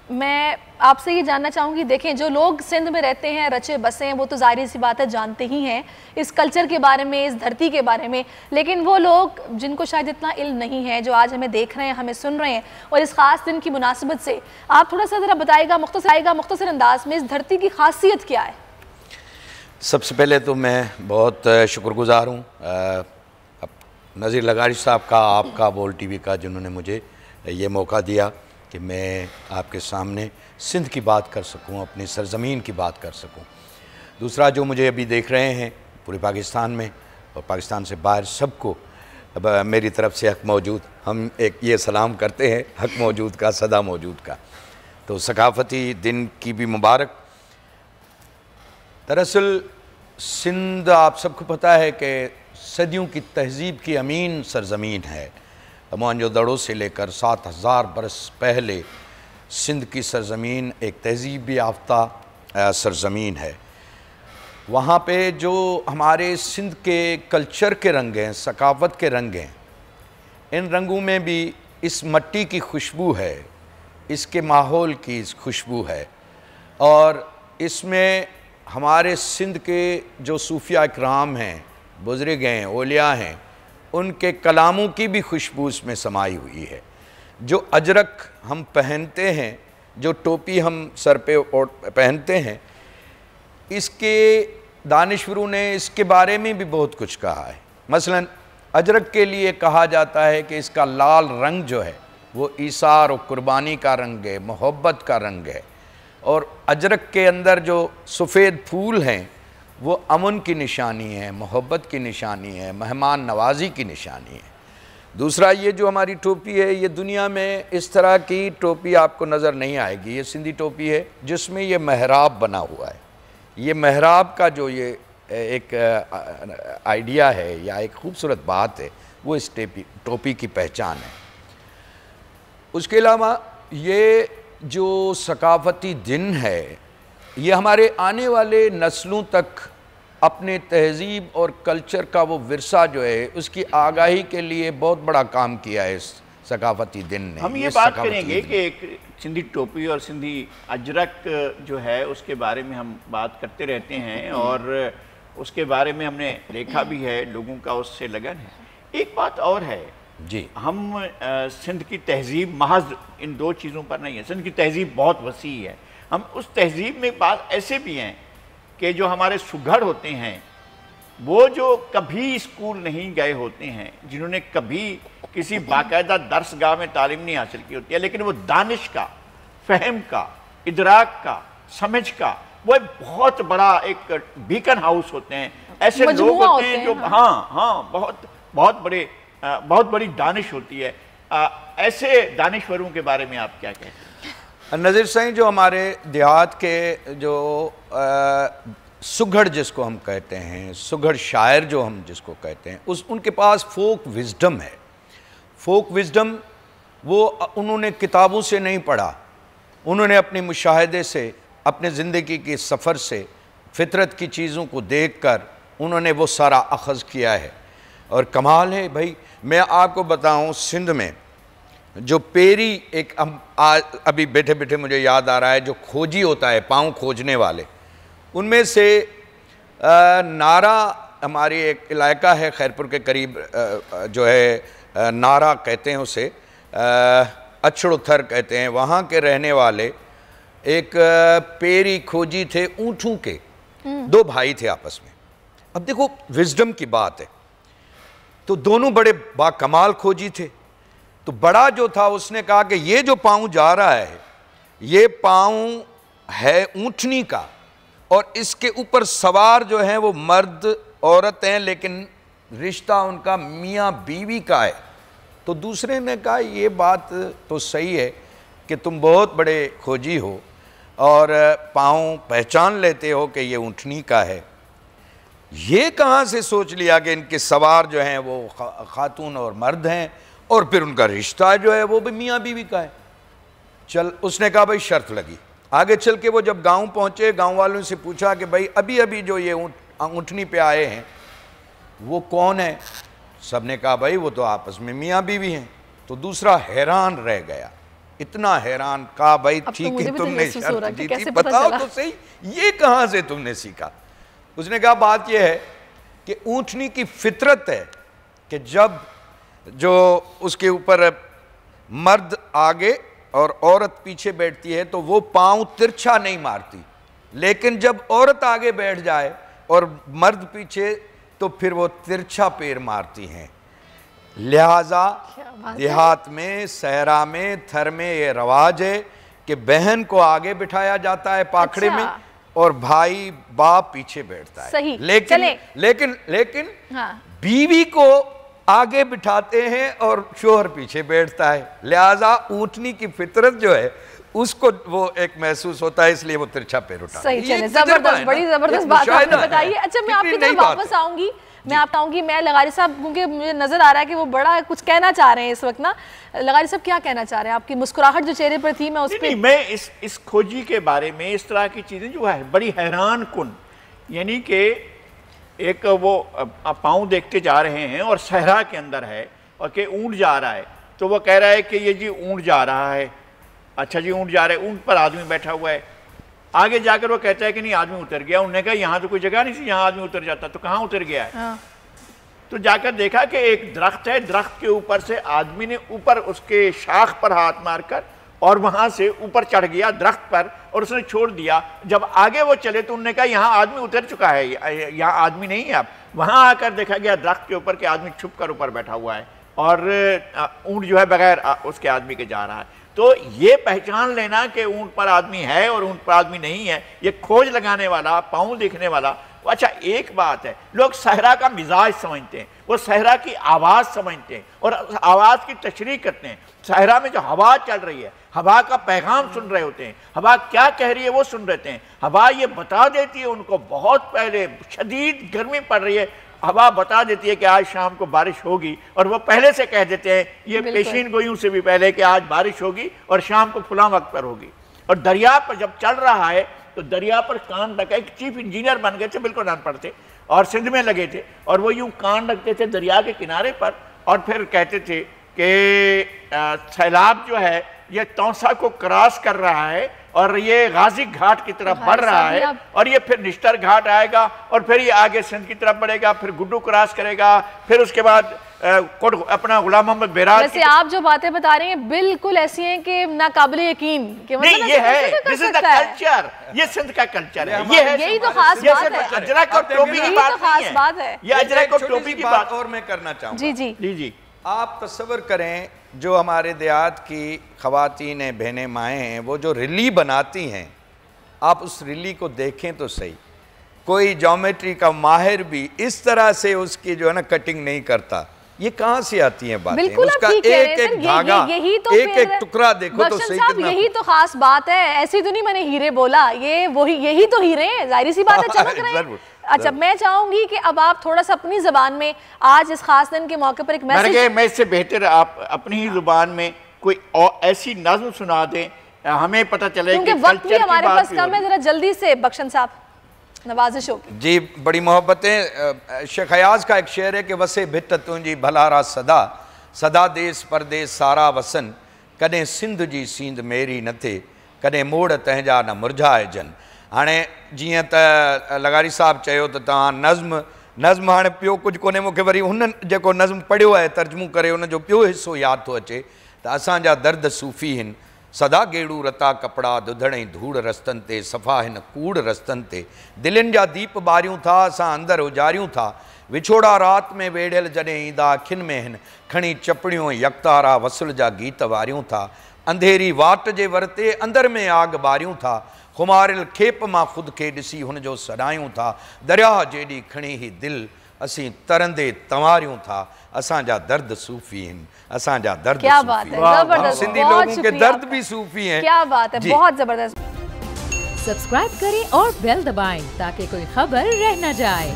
मैं आपसे ये जानना चाहूँगी, देखें जो लोग सिंध में रहते हैं, रचे बसे हैं, वो तो जाहिर सी बात है जानते ही हैं इस कल्चर के बारे में, इस धरती के बारे में, लेकिन वो लोग जिनको शायद इतना इल्म नहीं है, जो आज हमें देख रहे हैं, हमें सुन रहे हैं, और इस ख़ास दिन की मुनासिबत से आप थोड़ा सा ज़रा बताइएगा मुख्तसर अंदाज में, इस धरती की खासियत क्या है? सबसे पहले तो मैं बहुत शुक्रगुज़ार हूँ नज़ीर लगारी साहब का, आपका, बोल टीवी का, जिन्होंने मुझे ये मौका दिया कि मैं आपके सामने सिंध की बात कर सकूं, अपनी सरज़मीन की बात कर सकूं। दूसरा, जो मुझे अभी देख रहे हैं पूरे पाकिस्तान में और पाकिस्तान से बाहर, सबको अब मेरी तरफ से हक मौजूद, हम एक ये सलाम करते हैं, हक मौजूद का, सदा मौजूद का। तो सकाफ़ती दिन की भी मुबारक। दरअसल सिंध आप सबको पता है कि सदियों की तहज़ीब की अमीन सरज़मीन है। मोहनजोदड़ो से लेकर 7000 बरस पहले सिंध की सरज़मीन एक तहज़ीब याफ्ता सरज़मीन है। वहाँ पे जो हमारे सिंध के कल्चर के रंग हैं, सकाफ़त के रंग हैं, इन रंगों में भी इस मट्टी की खुशबू है, इसके माहौल की खुशबू है, और इसमें हमारे सिंध के जो सूफिया इकराम हैं, बुज़ुर्ग हैं, औलिया हैं, उनके कलामों की भी खुशबू इसमें समाई हुई है। जो अजरक हम पहनते हैं, जो टोपी हम सर पे पहनते हैं, इसके दानिशवरों ने इसके बारे में भी बहुत कुछ कहा है। मसलन अजरक के लिए कहा जाता है कि इसका लाल रंग जो है वो ईसार और कुर्बानी का रंग है, मोहब्बत का रंग है, और अजरक के अंदर जो सफ़ेद फूल हैं वो अमन की निशानी है, मोहब्बत की निशानी है, मेहमान नवाजी की निशानी है। दूसरा, ये जो हमारी टोपी है, ये दुनिया में इस तरह की टोपी आपको नज़र नहीं आएगी। ये सिंधी टोपी है जिसमें ये मेहराब बना हुआ है। ये मेहराब का जो ये एक आइडिया है या एक खूबसूरत बात है, वो इस टोपी की पहचान है। उसके अलावा ये जो सकाफ़ती दिन है, ये हमारे आने वाले नस्लों तक अपने तहज़ीब और कल्चर का वो विरसा जो है, उसकी आगाही के लिए बहुत बड़ा काम किया है इस सकाफ़ती दिन ने। हम ये बात करेंगे कि एक सिंधी टोपी और सिंधी अजरक जो है उसके बारे में हम बात करते रहते हैं, और उसके बारे में हमने देखा भी है, लोगों का उससे लगन है। एक बात और है जी, हम सिंध की तहज़ीब महज इन दो चीज़ों पर नहीं है, सिंध की तहज़ीब बहुत वसी है। हम उस तहज़ीब में बात ऐसे भी हैं कि जो हमारे सुघड़ होते हैं, वो जो कभी स्कूल नहीं गए होते हैं, जिन्होंने कभी किसी बाकायदा दर्सगाह में तालीम नहीं हासिल की होती है, लेकिन वो दानिश का, फहम का, इदराक का, समझ का, वो एक बहुत बड़ा एक बीकन हाउस होते हैं। ऐसे लोग होते हैं जो बहुत बड़ी दानिश होती है। ऐसे दानिशवरों के बारे में आप क्या कहते हैं? नज़ीर साईं, जो हमारे देहात के जो सुघड़ जिसको हम कहते हैं, सुघड़ शायर जो हम जिसको कहते हैं, उनके पास फोक विजडम है। फोक विजडम वो उन्होंने किताबों से नहीं पढ़ा, उन्होंने अपने मुशाहदे से, अपने ज़िंदगी के सफ़र से, फितरत की चीज़ों को देखकर उन्होंने वो सारा अखज़ किया है। और कमाल है भाई, मैं आपको बताऊं, सिंध में जो पेरी एक अभी बैठे बैठे मुझे याद आ रहा है, जो खोजी होता है, पाँव खोजने वाले, उनमें से नारा, हमारी एक इलाका है खैरपुर के करीब जो है, नारा कहते हैं उसे, अछड़ुथर कहते हैं, वहाँ के रहने वाले एक पेरी खोजी थे ऊँटों के, दो भाई थे आपस में। अब देखो विजडम की बात है, तो दोनों बड़े बाकमाल खोजी थे। तो बड़ा जो था उसने कहा कि ये जो पाँव जा रहा है, ये पाँव है ऊँटनी का, और इसके ऊपर सवार जो हैं वो मर्द औरत हैं, लेकिन रिश्ता उनका मियाँ बीवी का है। तो दूसरे ने कहा ये बात तो सही है कि तुम बहुत बड़े खोजी हो और पाँव पहचान लेते हो कि ये ऊँटनी का है। ये कहाँ से सोच लिया कि इनके सवार जो हैं वो खातून और मर्द हैं, और फिर उनका रिश्ता जो है वो भी मियाँ बीवी का है। चल, उसने कहा भाई शर्त लगी। आगे चल के वो जब गांव पहुँचे, गांव वालों से पूछा कि भाई अभी अभी जो ये ऊँटनी पे आए हैं वो कौन है? सब ने कहा भाई वो तो आपस में मियाँ बीवी हैं। तो दूसरा हैरान रह गया, इतना हैरान, कहा भाई ठीक है तुमने शर्त जीती, बताओ तो सही ये कहां से तुमने सीखा। उसने कहा बात यह है कि ऊंटनी की फितरत है कि जब जो उसके ऊपर मर्द आगे और औरत पीछे बैठती है तो वो पांव तिरछा नहीं मारती, लेकिन जब औरत आगे बैठ जाए और मर्द पीछे तो फिर वो तिरछा पैर मारती हैं। लिहाजा देहात में, सहरा में, थर में ये रवाज है कि बहन को आगे बिठाया जाता है पाखड़े में और भाई बाप पीछे बैठता है। सही। लेकिन बीवी को आगे बिठाते हैं और शोहर पीछे बैठता है। लिहाजा ऊंटनी की फितरत जो है उसको वो एक महसूस होता है, इसलिए वो तिरछा पैर उठाता है। सही, चले, जबरदस्त, बड़ी जबरदस्त बात आपने बताई है। अच्छा, मैं आपकी तरफ वापस आऊंगी, मैं आप आऊंगी, मैं लगारी साहब, क्योंकि मुझे नजर आ रहा है कि वो बड़ा कुछ कहना चाह रहे हैं इस वक्त ना। लगारी साहब क्या कहना चाह रहे हैं? आपकी मुस्कुराहट जो चेहरे पर थी, मैं उस पर मैं इस खोजी के बारे में, इस तरह की चीजें जो है बड़ी हैरान कुन, यानी कि एक वो पाँव देखते जा रहे हैं और सहरा के अंदर है और कि ऊंट जा रहा है, तो वो कह रहा है कि ये जी ऊंट जा रहा है। अच्छा जी, ऊंट जा रहा है, ऊंट पर आदमी बैठा हुआ है। आगे जाकर वो कहता है कि नहीं आदमी उतर गया। उन्होंने कहा यहाँ तो कोई जगह नहीं थी यहाँ आदमी उतर जाता, तो कहाँ उतर गया है? तो जाकर देखा कि एक दरख्त है, दरख्त के ऊपर से आदमी ने ऊपर उसके शाख पर हाथ मारकर और वहां से ऊपर चढ़ गया दरख्त पर और उसने छोड़ दिया। जब आगे वो चले तो उन्होंने कहा यहाँ आदमी उतर चुका है, यहाँ आदमी नहीं है। अब वहां आकर देखा गया दरख्त के ऊपर के आदमी छुप कर ऊपर बैठा हुआ है और ऊंट जो है बगैर उसके आदमी के जा रहा है। तो ये पहचान लेना कि ऊंट पर आदमी है और ऊंट पर आदमी नहीं है, ये खोज लगाने वाला, पाँव देखने वाला। अच्छा, एक बात है, लोग सहरा का मिजाज समझते हैं, वो सहरा की आवाज़ समझते हैं और आवाज़ की तशरीह करते हैं। सहरा में जो हवा चल रही है, हवा का पैगाम सुन रहे होते हैं, हवा क्या कह रही है वो सुन रहे हैं। हवा ये बता देती है उनको, बहुत पहले शदीद गर्मी पड़ रही है, हवा बता देती है कि आज शाम को बारिश होगी और वो पहले से कह देते हैं ये पेशीन गोइयों से भी पहले कि आज बारिश होगी और शाम को फलां वक्त पर होगी। और दरिया पर जब चल रहा है तो दरिया पर कान रखा, एक चीफ इंजीनियर बन गए थे, बिल्कुल अनपढ़ थे और सिंध में लगे थे, और वो यूं कान रखते थे दरिया के किनारे पर और फिर कहते थे कि सैलाब जो है ये तौसा को क्रॉस कर रहा है और ये गाजी घाट की तरफ बढ़ रहा है और ये फिर निश्तर घाट आएगा और फिर ये आगे सिंध की तरफ बढ़ेगा, फिर गुड्डू क्रॉस करेगा, फिर उसके बाद अपना गुलाम मोहम्मद बेराज। वैसे आप जो बातें बता रहे हैं बिल्कुल ऐसी हैं कि नाकाबिल यकीन कि मतलब नहीं, ये है, दिस इज द कल्चर, ये सिंध का कल्चर है, ये है, यही तो खास बात है। अजरक और टोपी की बात नहीं है, ये अजरक और टोपी की बात। और मैं करना चाहूँगा, जी जी जी जी, आप तस्वर करें जो हमारे देहात की ख़वातीन हैं, बहनें, माएँ हैं, वो जो रिली बनाती हैं, आप उस रिली को देखें तो सही, कोई ज्योमेट्री का माहिर भी इस तरह से उसकी जो है ना कटिंग नहीं करता। ये कहाँ से आती है बातें? बिल्कुल उसका एक एक धागा, एक एक टुकड़ा देखो तो सही कितना। यही तो खास बात है, ऐसी तो नहीं मैंने हीरे बोला, ये वही, यही तो हीरे हैं, जाहिर सी बात है, चमक रहे हैं। अच्छा, मैं चाहूंगी कि अब आप थोड़ा सा अपनी जुबान में आज इस खास दिन के मौके पर एक मैसेज, मैं इससे बेहतर आप अपनी ही जुबान में कोई और ऐसी नज़्म सुना दें, हमें पता चले क्योंकि वक्त भी हमारे पास कम है। जरा जल्दी से बख्शन साहब, नवाजिश होगी जी, बड़ी मोहब्बतें। शेख हयाज का एक शेर है कि वसे भिट तुंजी भलारा सदा, सदा देश परदेश सारा वसन, कदें सिंध जी सींद मेरी न थे, कदें मोड़ तंहिंजा न मुरझाए जन। हाणे जीअं त लगारी साहब चयो त तव्हां नज़्म हाणे पियो कुझु कोन्हे, मूंखे वरी हुन जेको नज़्म पढ़ियो आहे तर्जुमो करे उन जो ॿियो हिसो यादि थो अचे त असांजा दर्द सूफ़ी आहिनि, सदा गेड़ू रता कपिड़ा दुधड़ई धूड़ रस्तनि ते, सफ़ा हिन कूड़ रस्तनि ते, दिलनि जा दीप ॿारियूं था असां अंदरि उजारियूं था, विछोड़ा राति में वेड़ियल जॾहिं ईंदा अखियुनि में हिन, खणी चपड़ियूं यकतारा वसुल जा गीत वारियूं था, अंधेरी वाट जे वरते अंदर में आग ॿारियूं था, खुमारिल खेप मां ख़ुदि खे ॾिसी हुनजो सॾायूं था, दरिया जेॾी खणी ही दिलि असीं तरंदे तंवारियूं था, असांजा दर्द सूफ़ी आहिनि, असांजा दर्द क्या बात है, जबरदस्त, सिंधी लोगों के दर्द भी सूफ़ी हैं। क्या बात है, बहुत जबरदस्त। सब्सक्राइब करें और बेल दबाएं ताकि कोई खबर रह न जाए।